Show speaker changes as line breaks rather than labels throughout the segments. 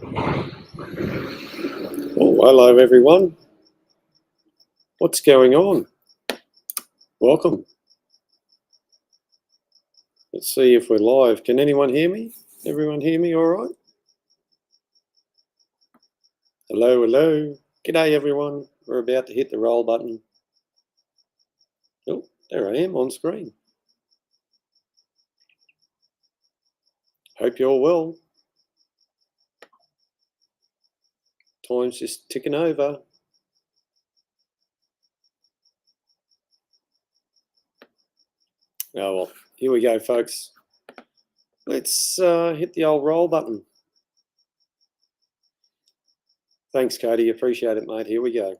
Oh, hello everyone. What's going on? Welcome. Let's see if we're live. Can anyone hear me? Everyone hear me all right? Hello, hello. G'day everyone. We're about to hit the roll button. Oh, there I am on screen. Hope you're well. Time's just ticking over. Oh well, here we go, folks. Let's hit the old roll button. Thanks, Cody. Appreciate it, mate. Here we go.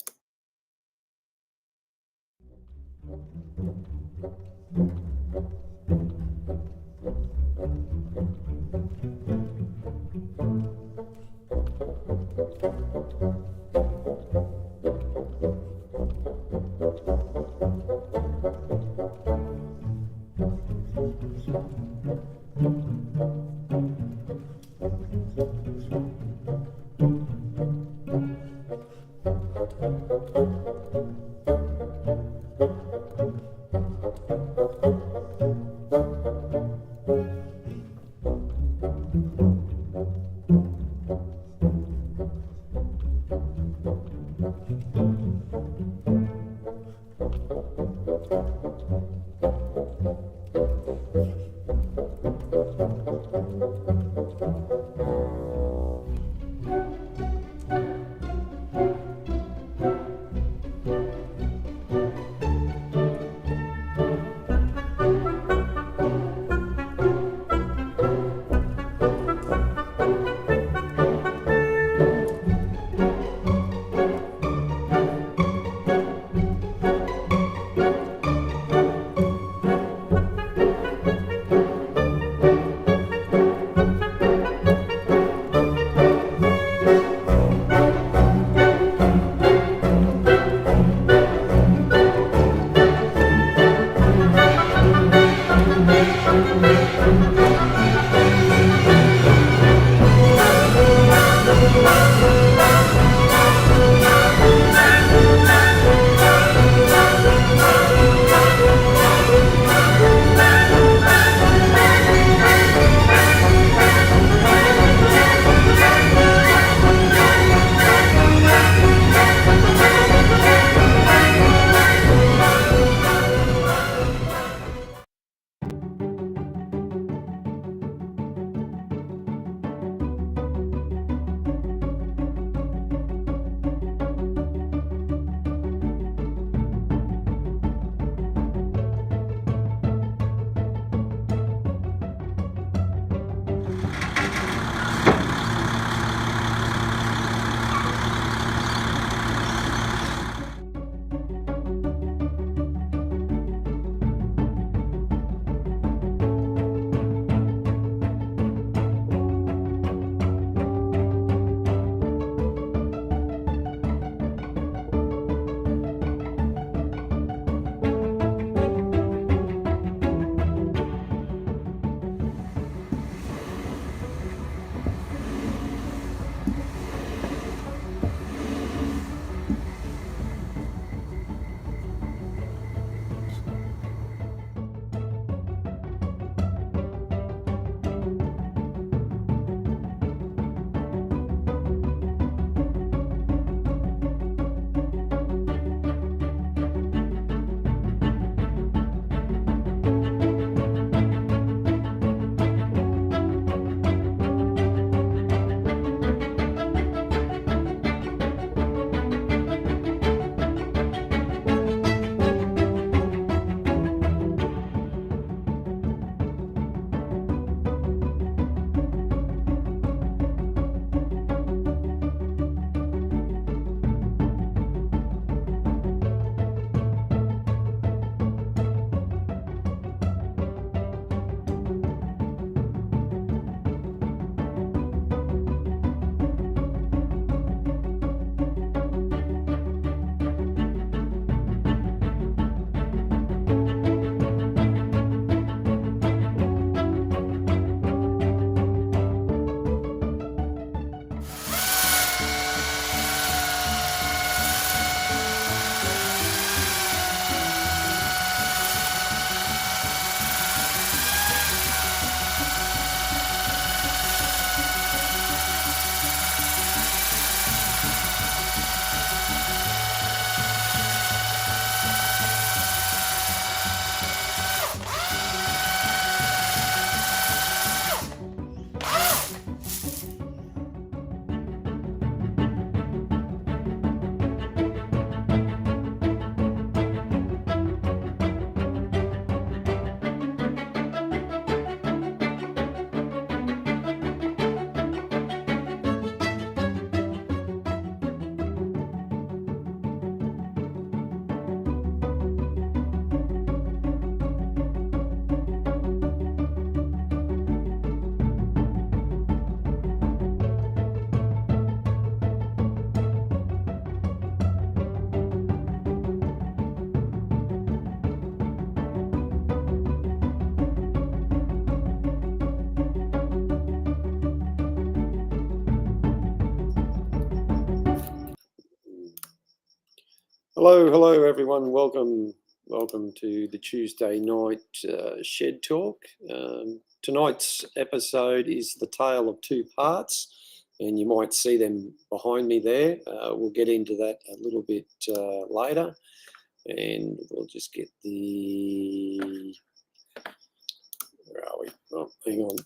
Hello, everyone. Welcome to the Tuesday night shed talk. Tonight's episode is the tale of two parts, and you might see them behind me there. We'll get into that a little bit later, and we'll just get the. Where are we? Oh, hang on.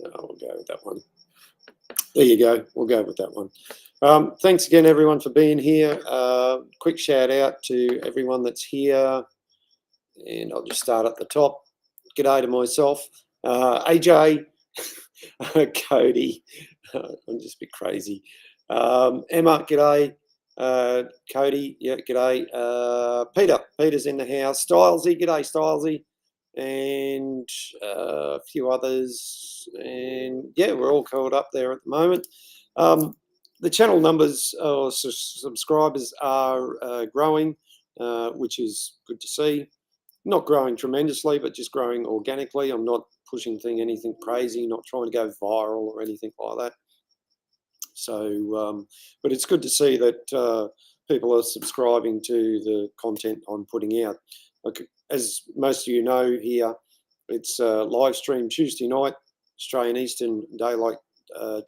We'll go with that one. There you go. We'll go with that one. Thanks again, everyone, for being here. Quick shout out to everyone that's here. And I'll just start at the top. G'day to myself. AJ, Cody. I'm just a bit crazy. Emma, g'day. Cody, yeah, g'day. Peter's in the house. Stylesy, g'day, Stylesy. And a few others. And yeah, we're all caught up there at the moment. The channel numbers or subscribers are growing, which is good to see. Not growing tremendously, but just growing organically. I'm not pushing anything crazy, not trying to go viral or anything like that. So, but it's good to see that people are subscribing to the content I'm putting out. As most of you know here, it's live stream Tuesday night, Australian Eastern Daylight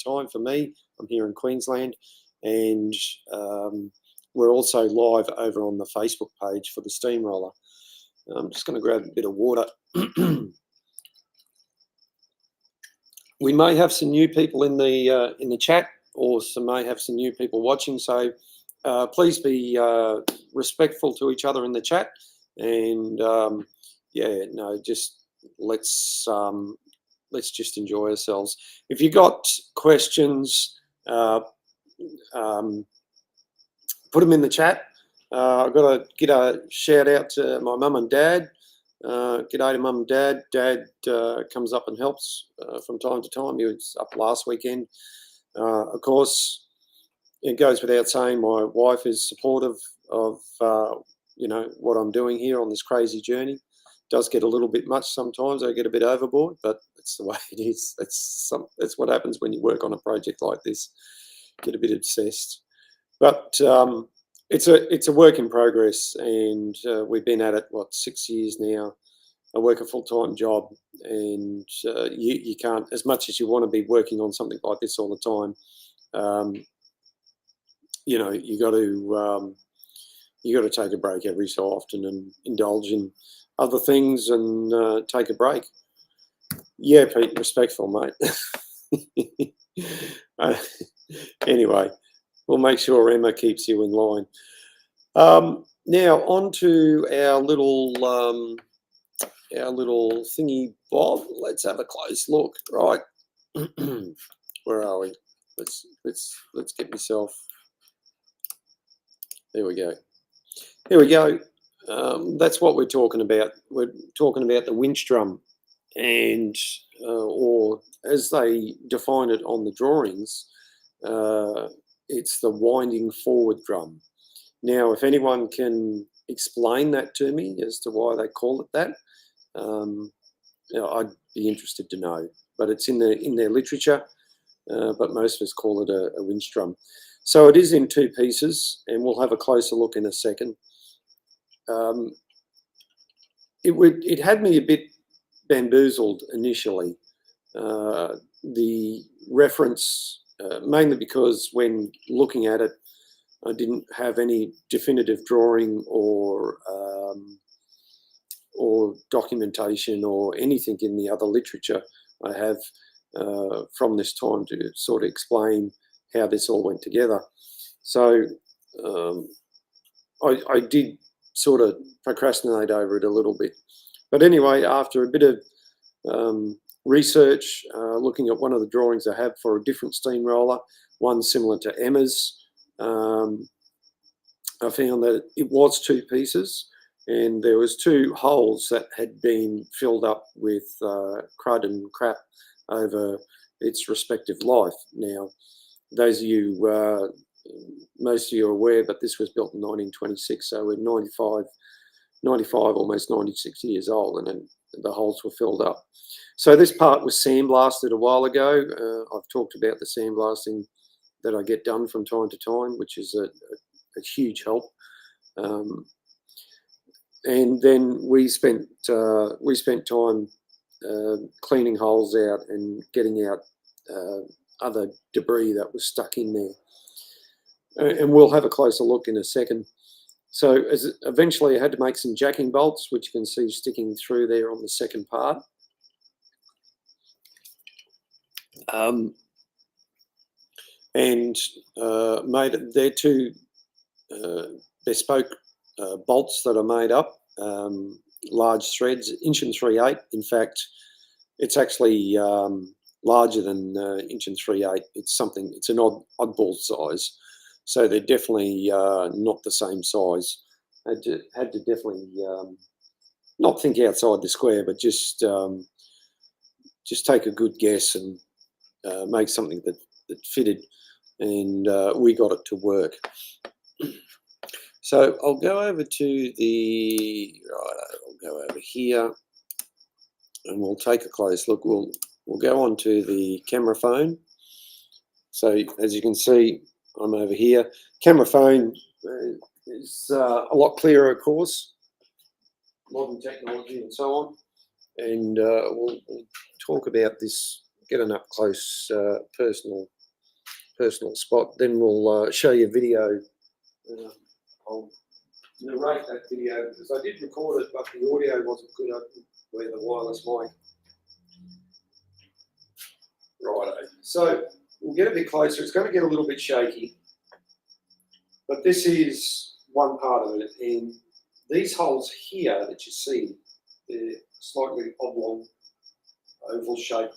time for me. I'm here in Queensland, and we're also live over on the Facebook page for the Steamroller. I'm just going to grab a bit of water. We may have some new people in the chat, or may have some new people watching. So please be respectful to each other in the chat, and just let's just enjoy ourselves. If you got questions, put them in the chat. I've got to get a shout out to my mum and dad. G'day to mum and dad. Dad comes up and helps from time to time. He was up last weekend. Of course, it goes without saying my wife is supportive of what I'm doing here on this crazy journey. It does get a little bit much sometimes. I get a bit overboard, but it's the way it is. That's what happens when you work on a project like this. Get a bit obsessed, but it's a work in progress, and we've been at it 6 years now. I work a full-time job, and you can't, as much as you want to be working on something like this all the time. You got to take a break every so often and indulge in other things and take a break. Yeah, Pete, respectful, mate. Anyway, we'll make sure Emma keeps you in line. Now on to our little thingy bob. Let's have a close look. Right, where are we? Let's get myself. There we go. Here we go. That's what we're talking about. We're talking about the winch drum, and or as they define it on the drawings, it's the winding forward drum. Now, if anyone can explain that to me as to why they call it that, I'd be interested to know. But it's in their literature, but most of us call it a winch drum. So it is in two pieces, and we'll have a closer look in a second. It had me a bit bamboozled initially. The reference, mainly because when looking at it, I didn't have any definitive drawing or documentation or anything in the other literature I have from this time to sort of explain how this all went together. So I did sort of procrastinate over it a little bit. But anyway, after a bit of research, looking at one of the drawings I have for a different steamroller, one similar to Emma's, I found that it was two pieces, and there was two holes that had been filled up with crud and crap over its respective life. Now, those of you, most of you are aware, but this was built in 1926, so we're 95, almost 96 years old, and then the holes were filled up. So this part was sandblasted a while ago. I've talked about the sandblasting that I get done from time to time, which is a huge help. And then we spent time cleaning holes out and getting out other debris that was stuck in there. And we'll have a closer look in a second. So eventually I had to make some jacking bolts, which you can see sticking through there on the second part. And they're two bespoke bolts that are made up, large threads, 1 3/8. In fact, it's actually larger than 1 3/8. It's an oddball size. So they're definitely not the same size. Had to definitely not think outside the square, but just take a good guess and make something that fitted, and we got it to work. So I'll go over to I'll go over here, and we'll take a close look. We'll go on to the camera phone. So as you can see, I'm over here. Camera phone is a lot clearer, of course, modern technology and so on. And we'll talk about this, get an up close personal spot. Then we'll show you a video. I'll narrate that video because I did record it, but the audio wasn't good with the wireless mic. Righto. So we'll get a bit closer. It's going to get a little bit shaky, but this is one part of it. And these holes here that you see, they're slightly oblong, oval shape.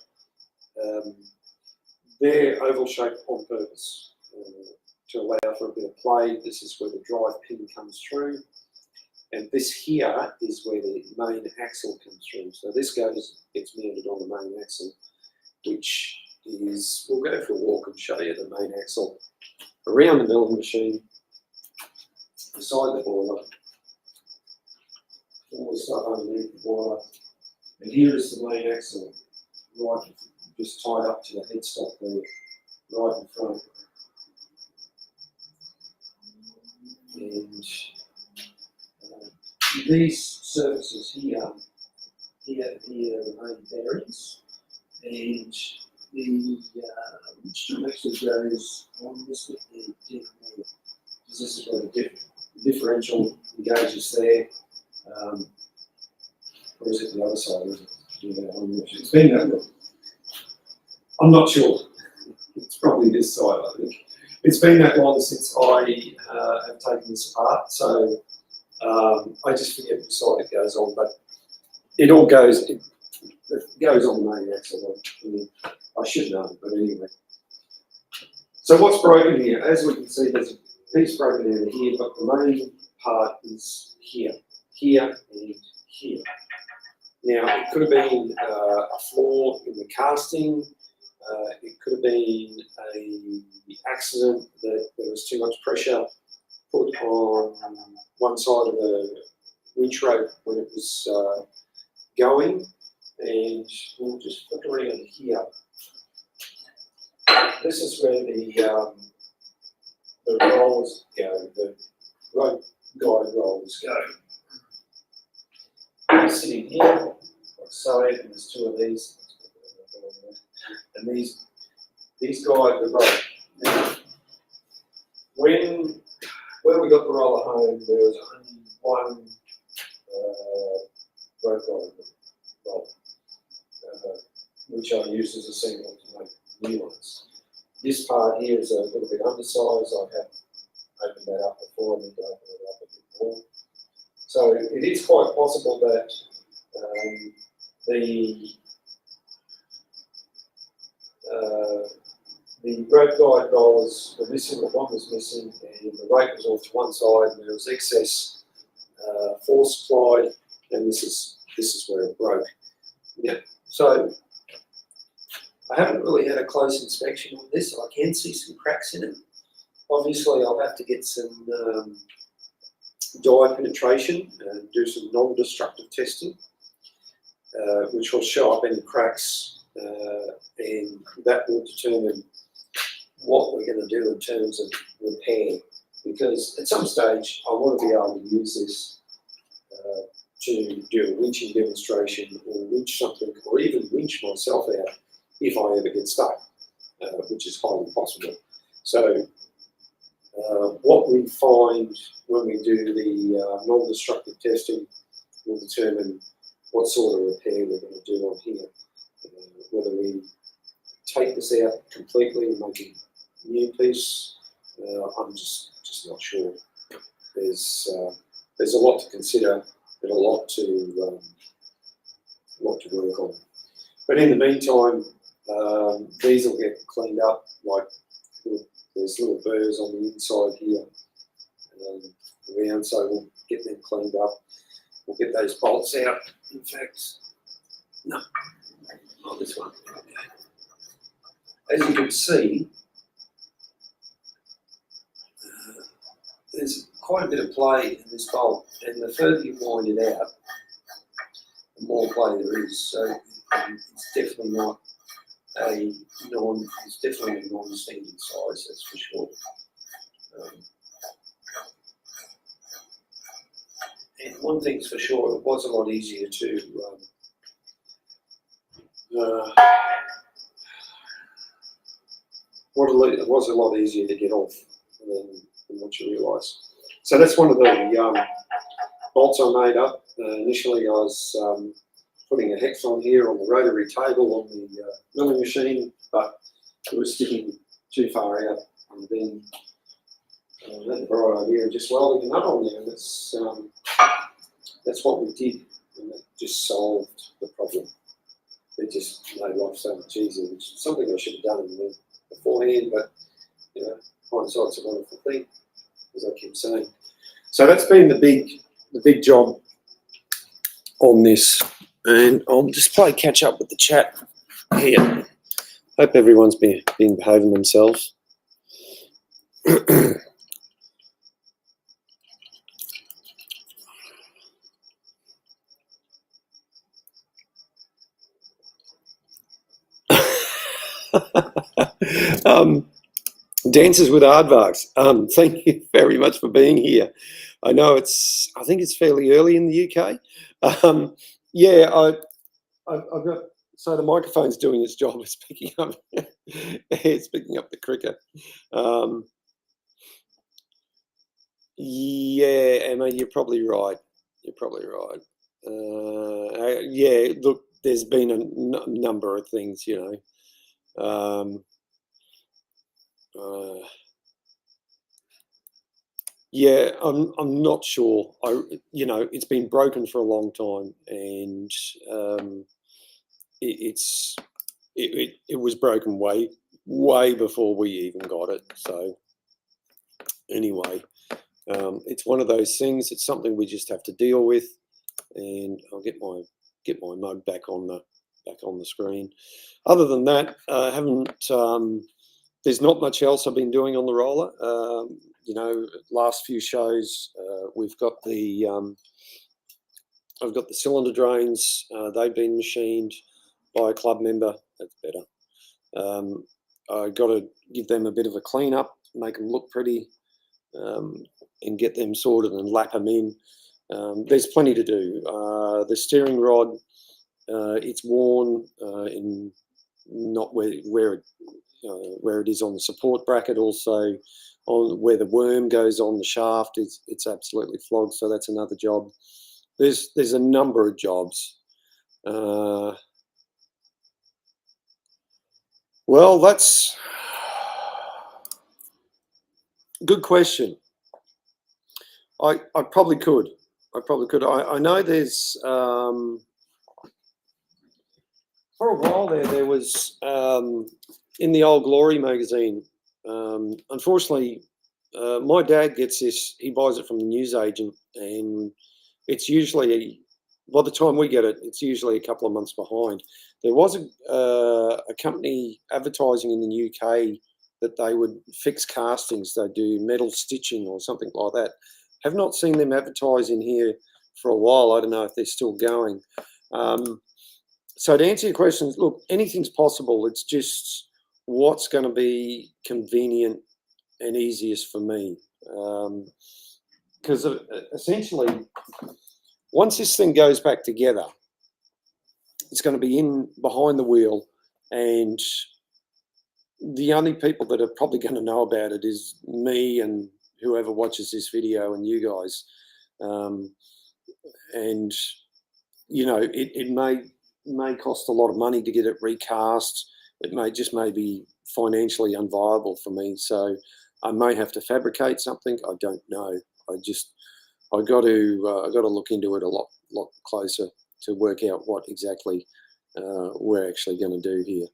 They're oval shaped on purpose to allow for a bit of play. This is where the drive pin comes through, and this here is where the main axle comes through. So this gets mounted on the main axle, which is, we'll go for a walk and show you the main axle around the milling machine, beside the boiler, all the stuff underneath the boiler, and here is the main axle, right, just tied up to the headstock there, right in front. And these surfaces here are the main bearings, and which actually goes on this bit there, because this is where the differential engages there. Or is it the other side? It's been that long. I'm not sure. It's probably this side, I think. It's been that long since I have taken this apart, so I just forget which side it goes on, but it all goes, it goes on the main axle. I should know, but anyway. So what's broken here? As we can see, there's a piece broken out of here, but the main part is here, and here. Now, it could have been a flaw in the casting. It could have been an accident that there was too much pressure put on one side of the winch rope when it was going. And we'll just look around here. This is where the rollers go, the rope guide rollers go. They're sitting here, like so, and there's two of these. And these guide the rope. Now, when we got the roller home, there was only one rope guide roll, which I used as a sample to make new ones. This part here is a little bit undersized. I have opened that up before. I need to open it up a bit more. So it is quite possible that the rope guide rollers were missing, the one was missing, and the rope was off to one side, and there was excess force applied, and this is where it broke. Yeah. So I haven't really had a close inspection on this. I can see some cracks in it. Obviously, I'll have to get some die penetration and do some non-destructive testing, which will show up any cracks, and that will determine what we're going to do in terms of repair, because at some stage I want to be able to use this to do a winching demonstration or winch something, or even winch myself out if I ever get stuck, which is highly possible. So what we find when we do the non-destructive testing will determine what sort of repair we're going to do on here. Whether we take this out completely and make a new piece, I'm just not sure. There's a lot to consider and a lot to work on. But in the meantime, these will get cleaned up. Like there's little burrs on the inside here around, so we'll get them cleaned up. We'll get those bolts out. In fact, no, not this one. As you can see, there's quite a bit of play in this bolt, and the further you wind it out, the more play there is. So it's definitely not it's definitely a non-standard size, that's for sure. And one thing's for sure, it was a lot easier to it was a lot easier to get off than what you realise. So that's one of the bolts I made up. Initially I was putting a hex on here on the rotary table on the milling machine, but it was sticking too far out, and then I had the bright idea of just welding a nut on there, and that's what we did, and that just solved the problem. It just made life so much easier, which is something I should have done beforehand, but you know, hindsight's a wonderful thing, as I keep saying. So that's been the big job on this, and I'll just play catch up with the chat here. Hope everyone's been behaving themselves. Dancers with Aardvarks, thank you very much for being here. I know I think it's fairly early in the UK. Yeah, I've got, so the microphone's doing its job. It's picking up, it's picking up the cricket. Yeah, Emma, you're probably right. You're probably right. Yeah, look, there's been a number of things, you know. Yeah, I'm not sure. You know, it's been broken for a long time, and it was broken way before we even got it. So anyway, it's one of those things. It's something we just have to deal with, and I'll get my mug back on the screen. Other than that, I haven't. There's not much else I've been doing on the roller. You know, last few shows, we've got the I've got the cylinder drains. They've been machined by a club member. That's better. I got to give them a bit of a clean up, make them look pretty, and get them sorted and lap them in. There's plenty to do. The steering rod, it's worn in not where it is on the support bracket. Also, on where the worm goes on the shaft, it's absolutely flogged. So that's another job. There's a number of jobs. Well, that's a good question. I probably could. I know there's for a while there was in the Old Glory magazine. Unfortunately, my dad gets this. He buys it from the newsagent, and it's usually, by the time we get it, it's usually a couple of months behind. There was a company advertising in the UK that they would fix castings. They do metal stitching or something like that. Have not seen them advertise in here for a while. I don't know if they're still going. So to answer your questions, look, anything's possible. It's just what's going to be convenient and easiest for me. Because essentially, once this thing goes back together, it's going to be in behind the wheel, and the only people that are probably going to know about it is me and whoever watches this video and you guys. And you know, it may cost a lot of money to get it recast. It may be financially unviable for me. So I may have to fabricate something. I don't know. I got to look into it a lot closer to work out what exactly we're actually going to do here.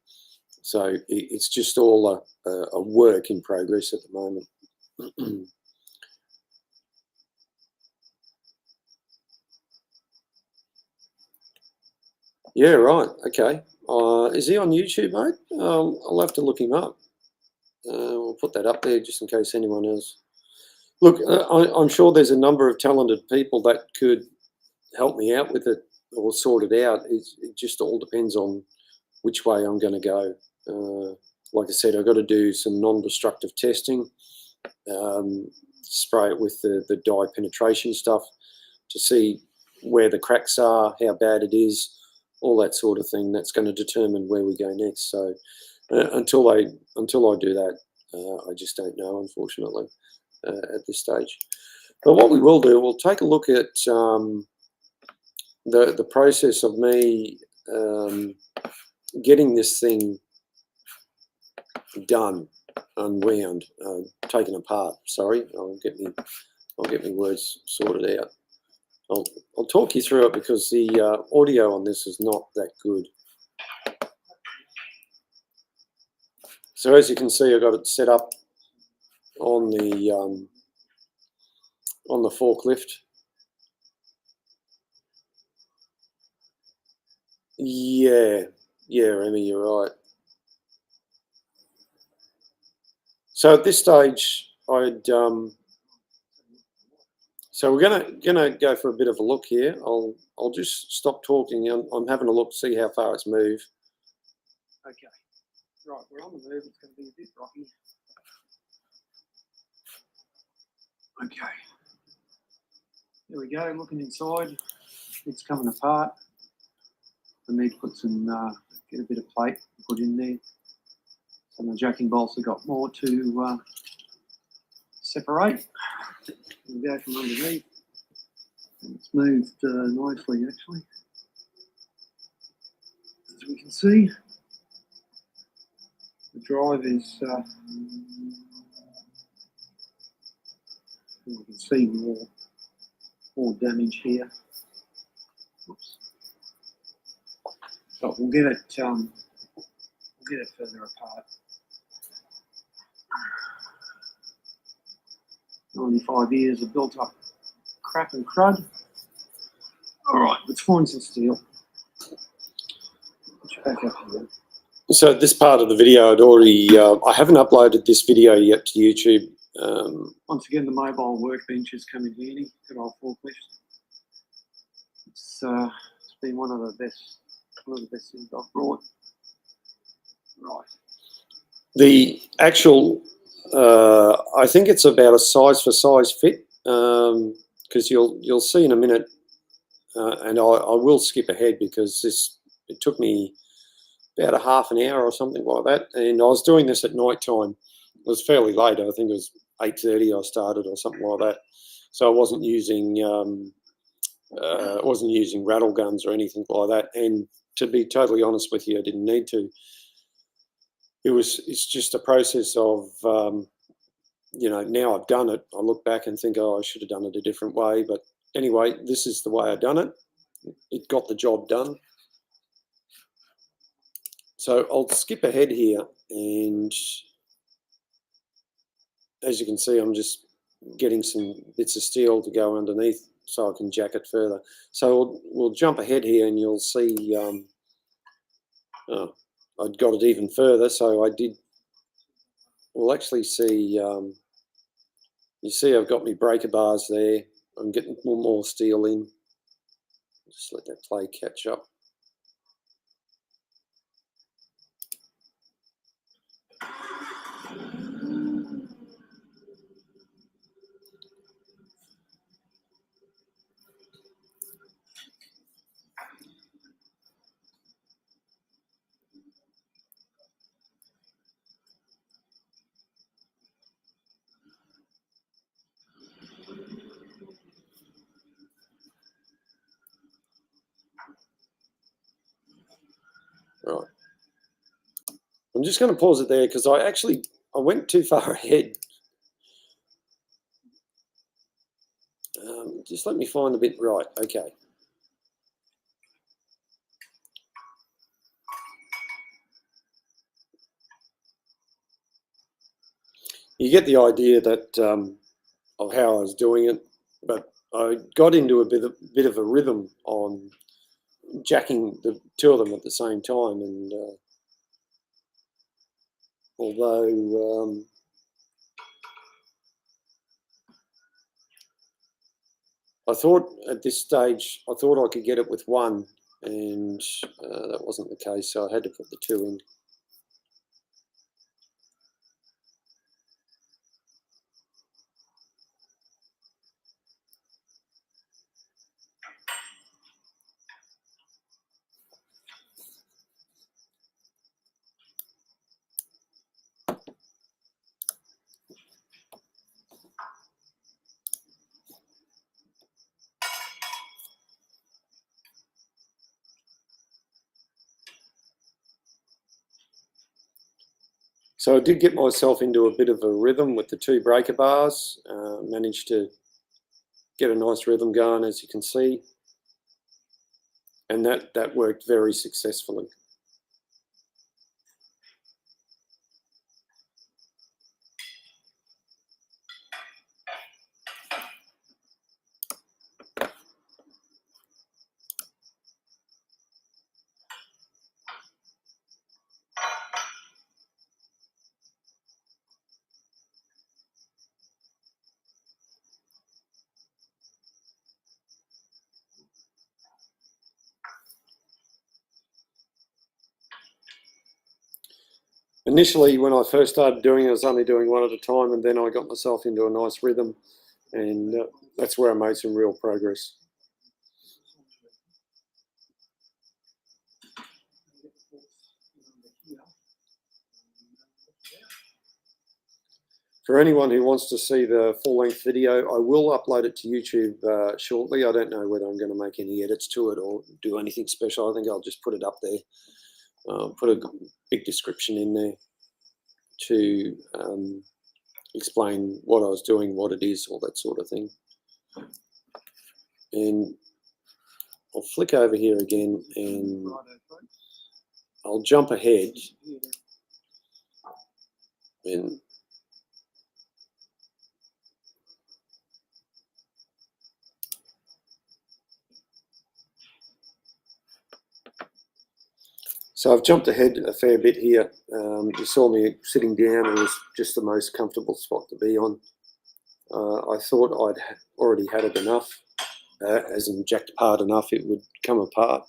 So it's just all a work in progress at the moment. Yeah, right. Okay. Is he on YouTube, mate? I'll have to look him up. We'll put that up there just in case anyone else. Look, I'm sure there's a number of talented people that could help me out with it or sort it out. It just all depends on which way I'm going to go. Like I said, I've got to do some non-destructive testing, spray it with the dye penetration stuff to see where the cracks are, how bad it is, all that sort of thing. That's going to determine where we go next. So until I do that, I just don't know, unfortunately, at this stage. But what we will do, we'll take a look at the process of me getting this thing done, unwound, taken apart. Sorry, I'll get me words sorted out. I'll talk you through it because the audio on this is not that good. So as you can see, I've got it set up on the forklift. Yeah, Remy, you're right. So at this stage, so we're gonna go for a bit of a look here. I'll just stop talking. I'm having a look, see how far it's moved. Okay, right, we're on the move. It's going to be a bit rocky. Okay, here we go. Looking inside, it's coming apart. I need to put some, get a bit of plate put in there. So my jacking bolts have got more to separate. We'll go from underneath. And it's moved nicely, actually. As we can see, the drive is, we can see more damage here. Oops. But we'll get it further apart. 95 years of built up crap and crud. All right, let's find some steel. Put you back up here. So this part of the video, I haven't uploaded this video yet to YouTube. Once again, the mobile workbench has come in handy. Good old forklift. It's been one of the best things I've brought. Right. The actual, I think it's about a size for size fit, because you'll see in a minute, and I will skip ahead because it took me about a half an hour or something like that, and I was doing this at night time. It was fairly late. I think it was 8:30 I started or something like that. So I wasn't using rattle guns or anything like that. And to be totally honest with you, I didn't need to. It's just a process of now I've done it. I look back and think, oh, I should have done it a different way. But anyway, this is the way I've done it. It got the job done. So I'll skip ahead here, and as you can see, I'm just getting some bits of steel to go underneath so I can jack it further. So we'll jump ahead here, and you'll see I'd got it even further. So I did. We'll actually see. You see, I've got my breaker bars there. I'm getting more steel in. Just let that play catch up. I'm just going to pause it there because I went too far ahead. Just let me find the bit right. Okay. You get the idea that of how I was doing it, but I got into a bit of a rhythm on jacking the two of them at the same time, and although I thought at this stage I thought I could get it with one, and that wasn't the case, so I had to put the two in. So I did get myself into a bit of a rhythm with the two breaker bars, managed to get a nice rhythm going, as you can see, and that worked very successfully. Initially, when I first started doing it, I was only doing one at a time, and then I got myself into a nice rhythm, and that's where I made some real progress. For anyone who wants to see the full-length video, I will upload it to YouTube shortly. I don't know whether I'm going to make any edits to it or do anything special. I think I'll just put it up there, put a big description in there to explain what I was doing, what it is, all that sort of thing. And I'll flick over here again and I'll jump ahead and so I've jumped ahead a fair bit here. You saw me sitting down. It was just the most comfortable spot to be on. I thought I'd already had it enough, as in jacked apart enough, it would come apart.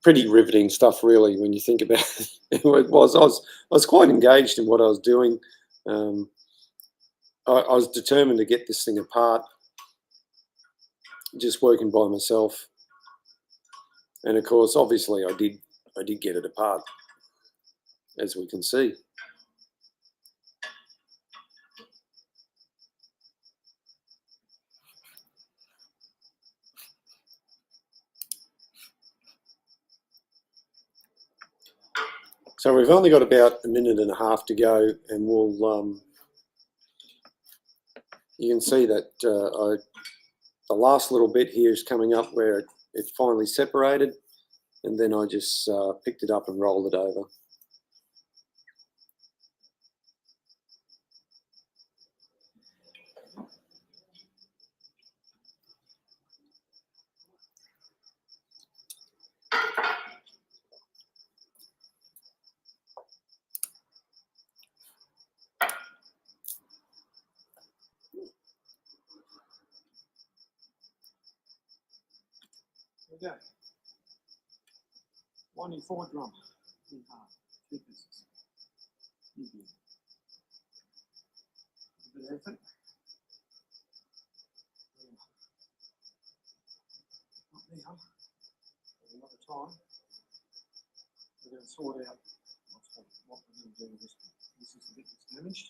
Pretty riveting stuff, really, when you think about it. It was. I was quite engaged in what I was doing. I was determined to get this thing apart, just working by myself. And of course, obviously, I did get it apart, as we can see. So we've only got about a minute and a half to go, and we'll. You can see that the last little bit here is coming up where it finally separated, and then I just picked it up and rolled it over. There we go. Winding forward drum in half, 2 pieces. A bit of effort. Not now. Another time. We're going to sort out what we're going to do with this one. This is the bit that's damaged.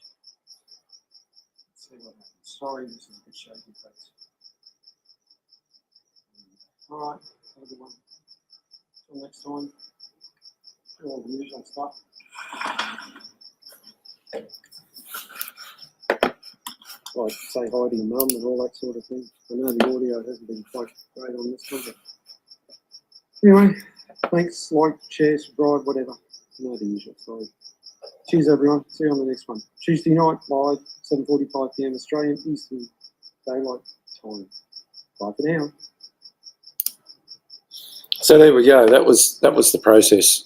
Let's see what happens. Sorry, this is a bit shaky, folks. Alright, have a good one. Until next time, do all the usual stuff. Like say hi to your mum and all that sort of thing. I know the audio hasn't been quite great on this one, but anyway, thanks, like, share, subscribe, whatever. You know the usual story. Cheers everyone, see you on the next one. Tuesday night, live, 7:45 PM Australian Eastern Daylight Time. Bye for now. So there we go. That was the process,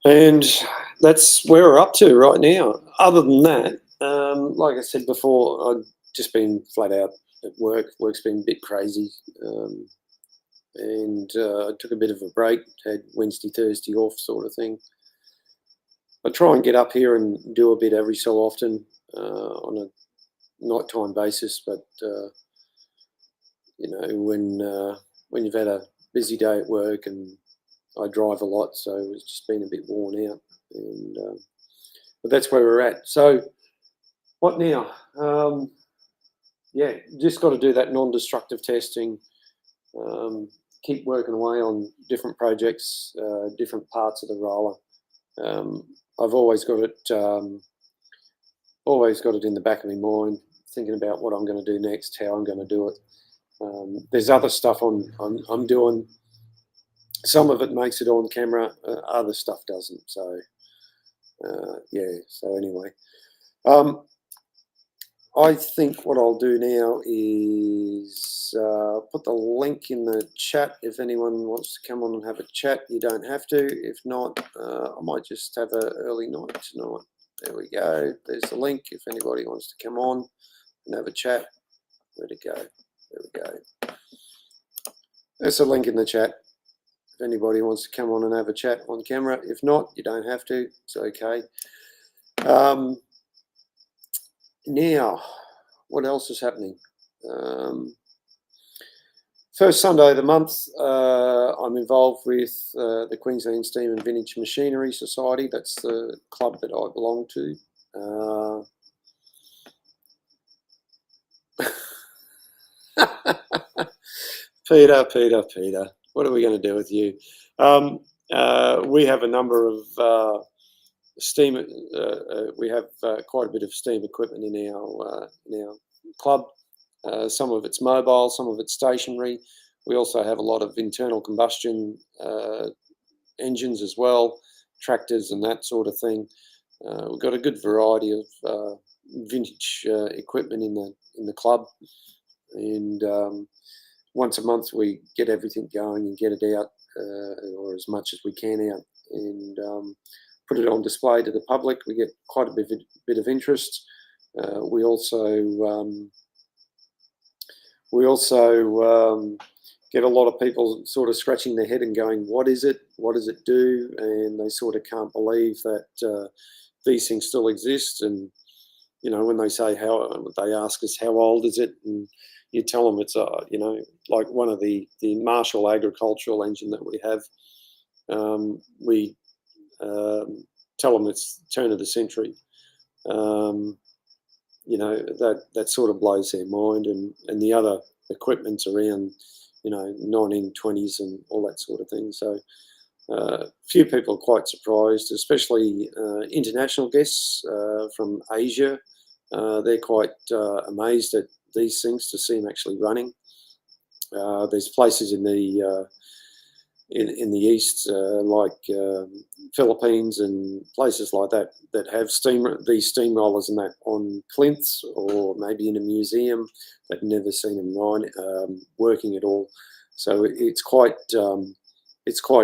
and that's where we're up to right now. Other than that, like I said before, I've just been flat out at work. Work's been a bit crazy, and I took a bit of a break. Had Wednesday, Thursday off, sort of thing. I try and get up here and do a bit every so often on a nighttime basis, but you know, when you've had a busy day at work, and I drive a lot, so it's just been a bit worn out. And but that's where we're at. So what now? Yeah, just got to do that non-destructive testing. Keep working away on different projects, different parts of the roller. I've always got it in the back of my mind, thinking about what I'm going to do next, how I'm going to do it. There's other stuff I'm doing. Some of it makes it on camera, other stuff doesn't. So yeah. So anyway, I think what I'll do now is put the link in the chat. If anyone wants to come on and have a chat, you don't have to. If not, I might just have an early night tonight. There we go. There's the link. If anybody wants to come on and have a chat, where'd it go? There we go. There's a link in the chat. If anybody wants to come on and have a chat on camera. If not, you don't have to. It's okay. Now, what else is happening? First Sunday of the month, I'm involved with the Queensland Steam and Vintage Machinery Society. That's the club that I belong to. Peter, what are we going to do with you? We have a number of steam. We have quite a bit of steam equipment in our club. Some of it's mobile, some of it's stationary. We also have a lot of internal combustion engines as well, tractors and that sort of thing. We've got a good variety of vintage equipment in the club, and once a month we get everything going and get it out, or as much as we can out, and put it on display to the public. We get quite a bit of interest. We also get a lot of people sort of scratching their head and going, what is it? What does it do? And they sort of can't believe that these things still exist. And, you know, when they say they ask us, how old is it? And you tell them it's, you know, like one of the Marshall agricultural engine that we have. We tell them it's turn of the century. You know, that sort of blows their mind, and the other equipment's around, you know, 1920s and all that sort of thing. So a few people are quite surprised, especially international guests from Asia. They're quite amazed at these things, to see them actually running. There's places in the east, like Philippines and places like that, that have these steamrollers and that on plinths, or maybe in a museum. They've never seen them working at all. So it's quite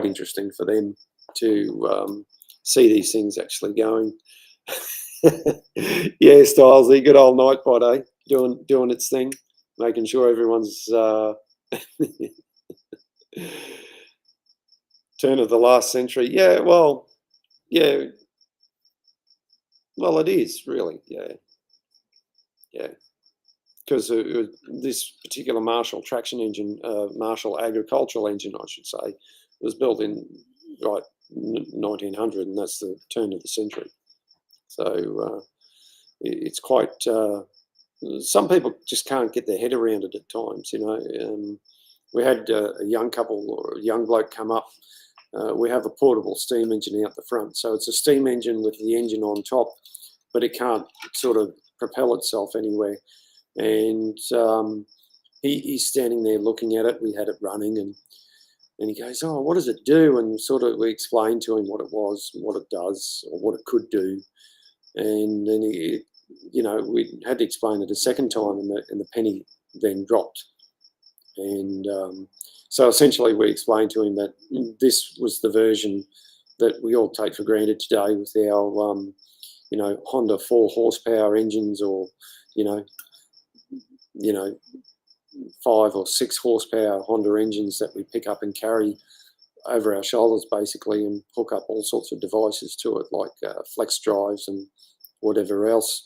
interesting for them to see these things actually going. Yeah, Stylesy, good old Nightbot, eh? Doing its thing, making sure everyone's turn of the last century. Yeah, well, it is really, yeah. Because this particular Marshall traction engine, Marshall agricultural engine, I should say, was built in 1900, and that's the turn of the century. So it's quite. Some people just can't get their head around it at times. We had a young couple or a young bloke come up. We have a portable steam engine out the front, so it's a steam engine with the engine on top, but it can't sort of propel itself anywhere. And he's standing there looking at it. We had it running, and he goes, "Oh, what does it do?" And sort of we explained to him what it was, what it does, or what it could do. And then we had to explain it a second time, and the penny then dropped. And so essentially we explained to him that this was the version that we all take for granted today with our Honda 4 horsepower engines, or 5 or 6 horsepower Honda engines that we pick up and carry over our shoulders basically, and hook up all sorts of devices to it, like flex drives and whatever else.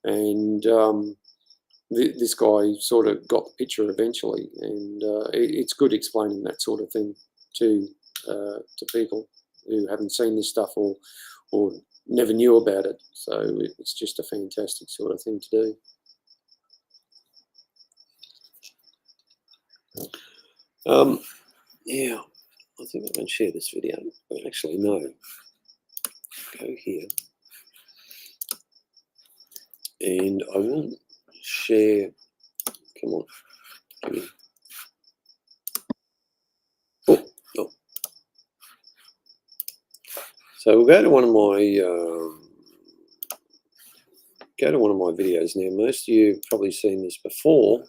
And this guy sort of got the picture eventually, and it's good explaining that sort of thing to people who haven't seen this stuff or never knew about it. So it's just a fantastic sort of thing to do. Yeah, I think I can share this video. Actually, no. Go here. And I will share. Come on. Come here. Oh. So we'll go to one of my videos now. Most of you have probably seen this before,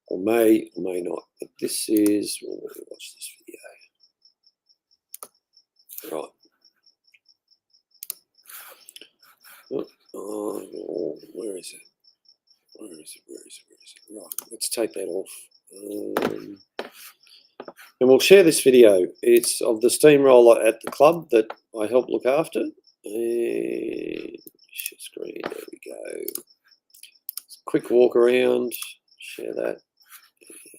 or may not. But this is. Well, let me watch this video. Right. Oh, where is it? Right, let's take that off. And we'll share this video. It's of the steamroller at the club that I help look after. And share screen, there we go. Quick walk around, share that.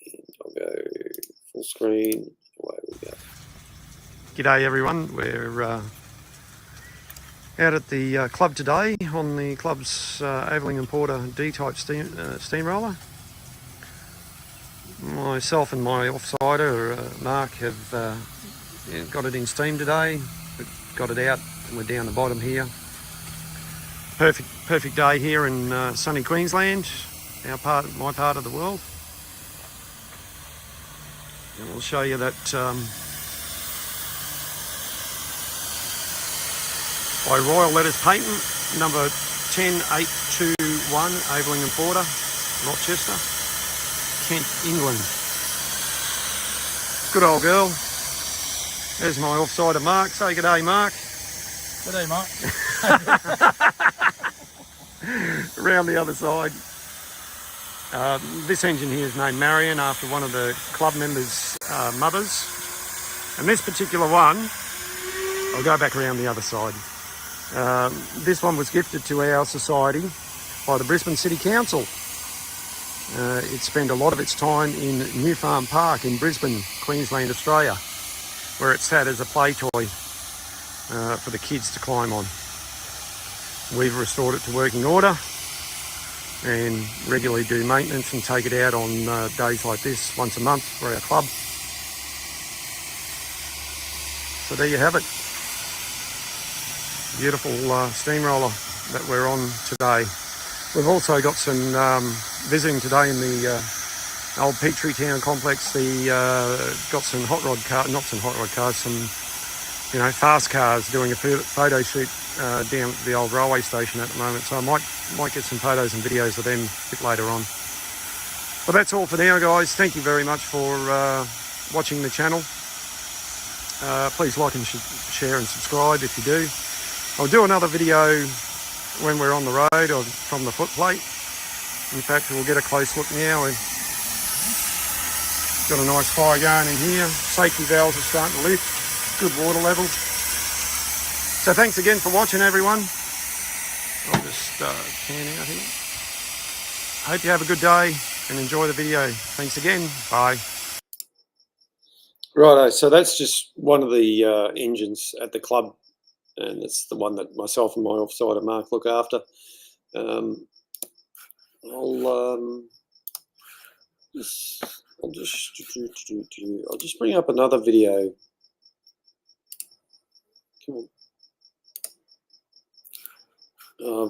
And I'll go full screen, away we go. G'day everyone, we're out at the club today on the club's Aveling and Porter D-type steamroller. Myself and my offsider, Mark, have got it in steam today. We've got it out and we're down the bottom here. Perfect day here in sunny Queensland, my part of the world. And we'll show you that by Royal Letters Patent, number 10821, Aveling and Porter, Rochester, Kent, England. Good old girl. There's my offsider, Mark. Say good day, Mark.
Good day, Mark.
Around the other side. This engine here is named Marion after one of the club members' mothers. And this particular one, I'll go back around the other side. This one was gifted to our society by the Brisbane City Council. It spent a lot of its time in New Farm Park in Brisbane, Queensland, Australia, where it sat as a play toy for the kids to climb on. We've restored it to working order and regularly do maintenance and take it out on days like this once a month for our club. So there you have it. Beautiful steamroller that we're on today. We've also got some visiting today in the old Petrie Town complex. Got some hot rod cars, not some hot rod cars, some fast cars doing a photo shoot down at the old railway station at the moment. So I might get some photos and videos of them a bit later on. But that's all for now, guys. Thank you very much for watching the channel. Please like and share and subscribe if you do. I'll do another video when we're on the road or from the footplate. In fact, we'll get a close look now. And Got a nice fire going in here. Safety valves are starting to lift. Good water level. So thanks again for watching, everyone. I'll just pan out here. Hope you have a good day and enjoy the video. Thanks again. Bye. Righto, so that's just one of the engines at the club, and it's the one that myself and my offsider Mark look after. I'll just bring up another video. Come on.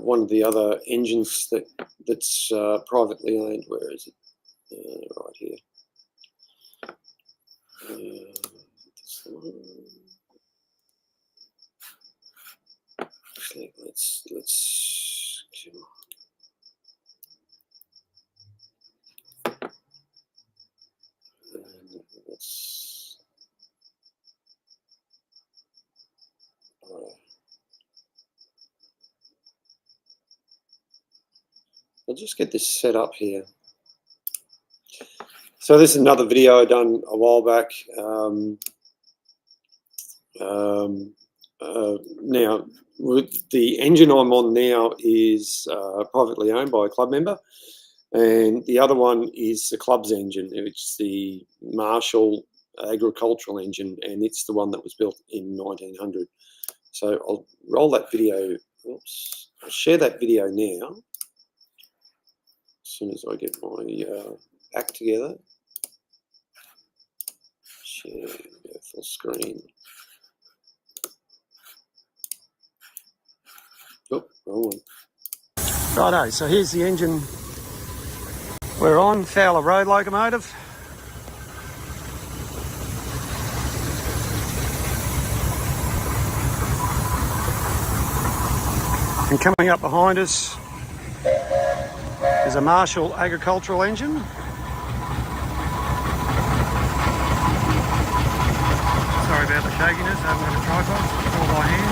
One of the other engines that's privately owned. Where is it? Right here. Actually, let's I'll just get this set up here. So this is another video I done a while back. Now, the engine I'm on now is privately owned by a club member, and the other one is the club's engine, which is the Marshall agricultural engine, and it's the one that was built in 1900. So I'll roll that video. Oops, I'll share that video now. As soon as I get my act together. Share full screen. Oh, wrong one. Righto, so here's the engine we're on, Fowler road locomotive. And coming up behind us is a Marshall agricultural engine. Sorry about the shakiness, I haven't got a tripod, it's all by hand.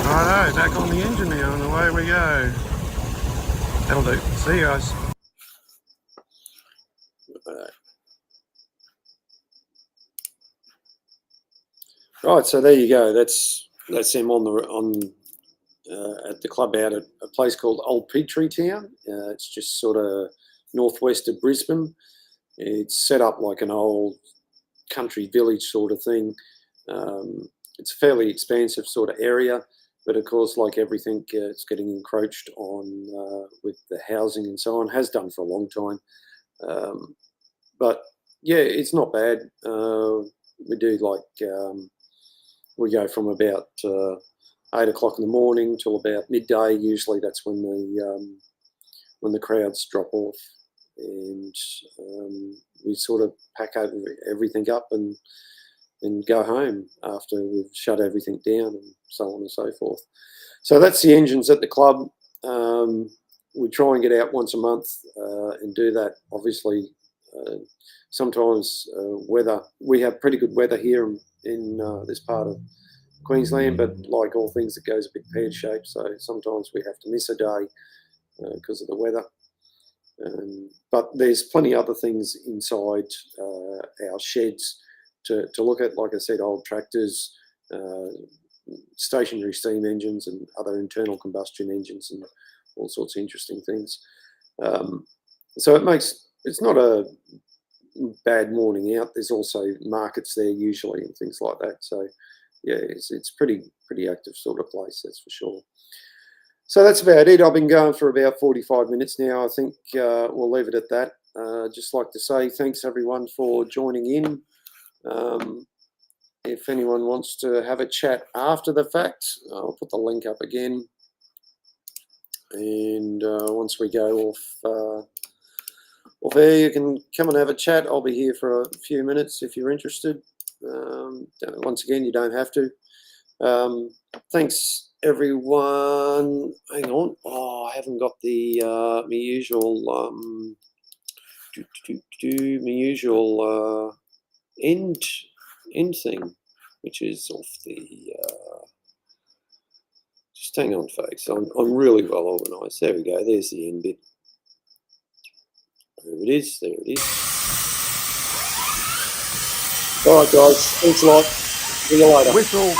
Righto, back on the engine now, and away we go. That'll do. See you guys. Right, so there you go. That's him at the club out at a place called Old Petrie Town. It's just sort of northwest of Brisbane. It's set up like an old country village sort of thing. It's a fairly expansive sort of area, but of course, like everything, it's getting encroached on with the housing and so on. Has done for a long time, but yeah, it's not bad. We do like we go from about 8 o'clock in the morning till about midday. Usually, that's when the crowds drop off, and we sort of pack everything up and go home after we've shut everything down and so on and so forth. So that's the engines at the club. We try and get out once a month and do that. Obviously, sometimes weather, we have pretty good weather here in this part of Queensland, but like all things, it goes a bit pear-shaped. So sometimes we have to miss a day because of the weather. But there's plenty of other things inside our sheds to look at. Like I said, old tractors, stationary steam engines and other internal combustion engines and all sorts of interesting things. So it's not a bad morning out. There's also markets there usually and things like that. So yeah, it's pretty active sort of place, that's for sure. So that's about it. I've been going for about 45 minutes now. I think we'll leave it at that. Just like to say thanks everyone for joining in. If anyone wants to have a chat after the fact, I'll put the link up again. And once we go off there, you can come and have a chat. I'll be here for a few minutes if you're interested. Once again, you don't have to. Thanks everyone. Hang on. Oh, I haven't got the my usual end thing, which is off the. Just hang on, folks. I'm really well organised. There we go. There's the end bit. There it is. There it is. All right, guys. Thanks a lot. See you later.
Whistle.